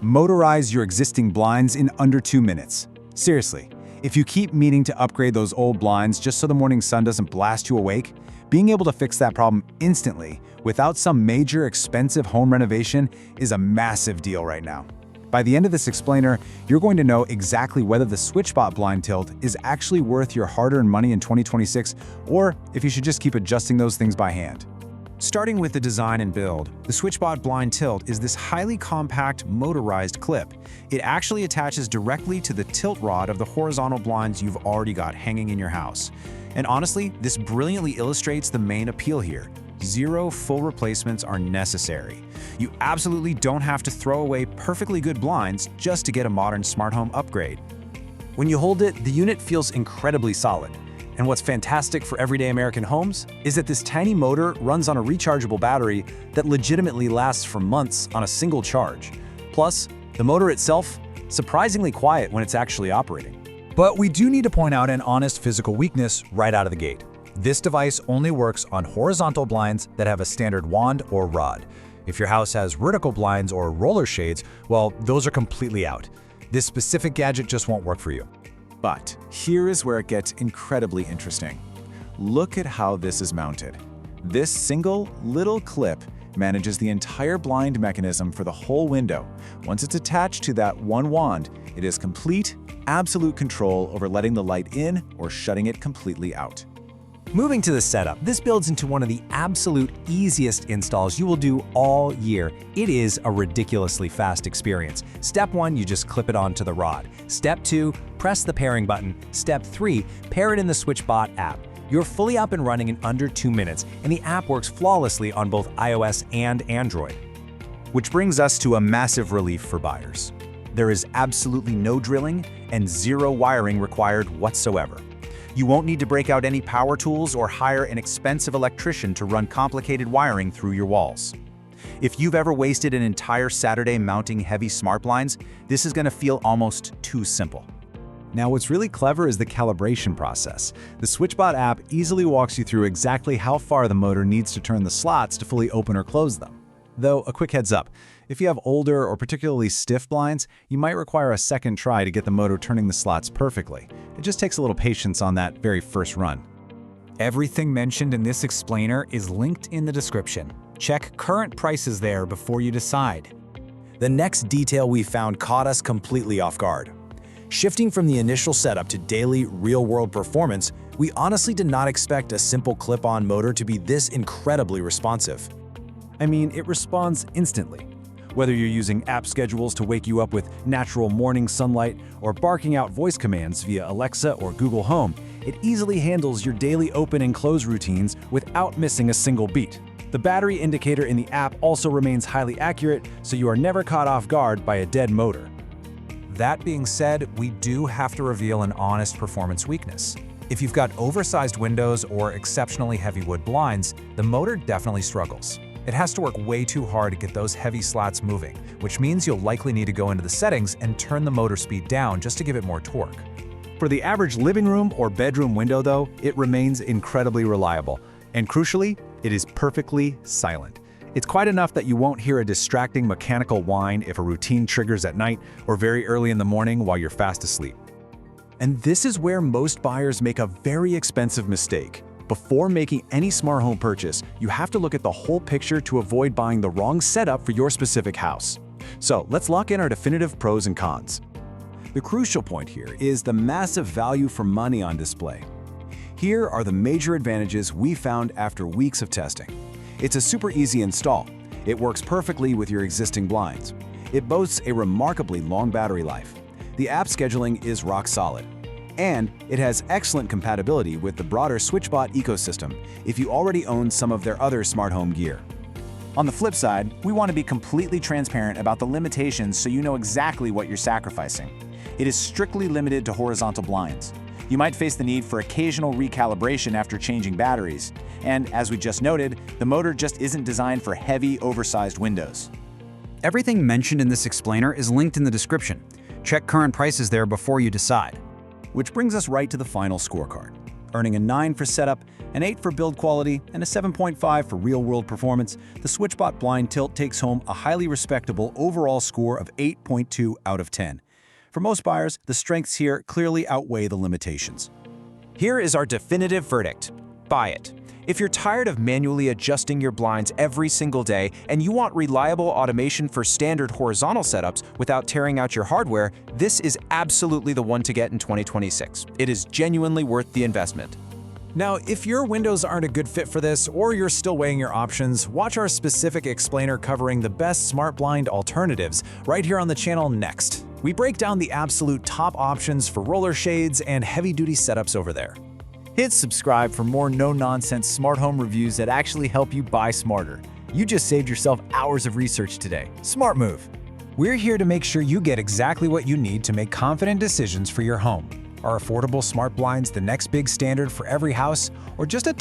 Motorize your existing blinds in under 2 minutes. Seriously, if you keep meaning to upgrade those old blinds just so the morning sun doesn't blast you awake, being able to fix that problem instantly without some major expensive home renovation is a massive deal right now. By the end of this explainer, you're going to know exactly whether the SwitchBot Blind Tilt is actually worth your hard-earned money in 2026, or if you should just keep adjusting those things by hand. Starting with the design and build, the SwitchBot Blind Tilt is this highly compact motorized clip. It actually attaches directly to the tilt rod of the horizontal blinds you've already got hanging in your house. And honestly, this brilliantly illustrates the main appeal here. 0 full replacements are necessary. You absolutely don't have to throw away perfectly good blinds just to get a modern smart home upgrade. When you hold it, the unit feels incredibly solid. And what's fantastic for everyday American homes is that this tiny motor runs on a rechargeable battery that legitimately lasts for months on a single charge. Plus, the motor itself, surprisingly quiet when it's actually operating. But we do need to point out an honest physical weakness right out of the gate. This device only works on horizontal blinds that have a standard wand or rod. If your house has vertical blinds or roller shades, well, those are completely out. This specific gadget just won't work for you. But here is where it gets incredibly interesting. Look at how this is mounted. This single little clip manages the entire blind mechanism for the whole window. Once it's attached to that one wand, it has complete, absolute control over letting the light in or shutting it completely out. Moving to the setup, this builds into one of the absolute easiest installs you will do all year. It is a ridiculously fast experience. Step 1, you just clip it onto the rod. Step 2, press the pairing button. Step 3, pair it in the SwitchBot app. You're fully up and running in under 2 minutes, and the app works flawlessly on both iOS and Android. Which brings us to a massive relief for buyers. There is absolutely no drilling and 0 wiring required whatsoever. You won't need to break out any power tools or hire an expensive electrician to run complicated wiring through your walls. If you've ever wasted an entire Saturday mounting heavy smart blinds, this is going to feel almost too simple. Now, what's really clever is the calibration process. The SwitchBot app easily walks you through exactly how far the motor needs to turn the slots to fully open or close them. Though, a quick heads up, if you have older or particularly stiff blinds, you might require a second try to get the motor turning the slots perfectly. It just takes a little patience on that very first run. Everything mentioned in this explainer is linked in the description. Check current prices there before you decide. The next detail we found caught us completely off guard. Shifting from the initial setup to daily, real-world performance, we honestly did not expect a simple clip-on motor to be this incredibly responsive. I mean, it responds instantly. Whether you're using app schedules to wake you up with natural morning sunlight or barking out voice commands via Alexa or Google Home, it easily handles your daily open and close routines without missing a single beat. The battery indicator in the app also remains highly accurate, so you are never caught off guard by a dead motor. That being said, we do have to reveal an honest performance weakness. If you've got oversized windows or exceptionally heavy wood blinds, the motor definitely struggles. It has to work way too hard to get those heavy slats moving, which means you'll likely need to go into the settings and turn the motor speed down just to give it more torque. For the average living room or bedroom window though, it remains incredibly reliable. And crucially, it is perfectly silent. It's quite enough that you won't hear a distracting mechanical whine if a routine triggers at night or very early in the morning while you're fast asleep. And this is where most buyers make a very expensive mistake. Before making any smart home purchase, you have to look at the whole picture to avoid buying the wrong setup for your specific house. So let's lock in our definitive pros and cons. The crucial point here is the massive value for money on display. Here are the major advantages we found after weeks of testing. It's a super easy install. It works perfectly with your existing blinds. It boasts a remarkably long battery life. The app scheduling is rock solid. And it has excellent compatibility with the broader SwitchBot ecosystem if you already own some of their other smart home gear. On the flip side, we want to be completely transparent about the limitations so you know exactly what you're sacrificing. It is strictly limited to horizontal blinds. You might face the need for occasional recalibration after changing batteries. And as we just noted, the motor just isn't designed for heavy, oversized windows. Everything mentioned in this explainer is linked in the description. Check current prices there before you decide. Which brings us right to the final scorecard. Earning a 9 for setup, an 8 for build quality, and a 7.5 for real-world performance, the SwitchBot Blind Tilt takes home a highly respectable overall score of 8.2 out of 10. For most buyers, the strengths here clearly outweigh the limitations. Here is our definitive verdict. Buy it. If you're tired of manually adjusting your blinds every single day and you want reliable automation for standard horizontal setups without tearing out your hardware, this is absolutely the one to get in 2026. It is genuinely worth the investment. Now, if your windows aren't a good fit for this, or you're still weighing your options, watch our specific explainer covering the best smart blind alternatives right here on the channel next. We break down the absolute top options for roller shades and heavy-duty setups over there. Hit subscribe for more no-nonsense smart home reviews that actually help you buy smarter. You just saved yourself hours of research today. Smart move. We're here to make sure you get exactly what you need to make confident decisions for your home. Are affordable smart blinds the next big standard for every house, or just a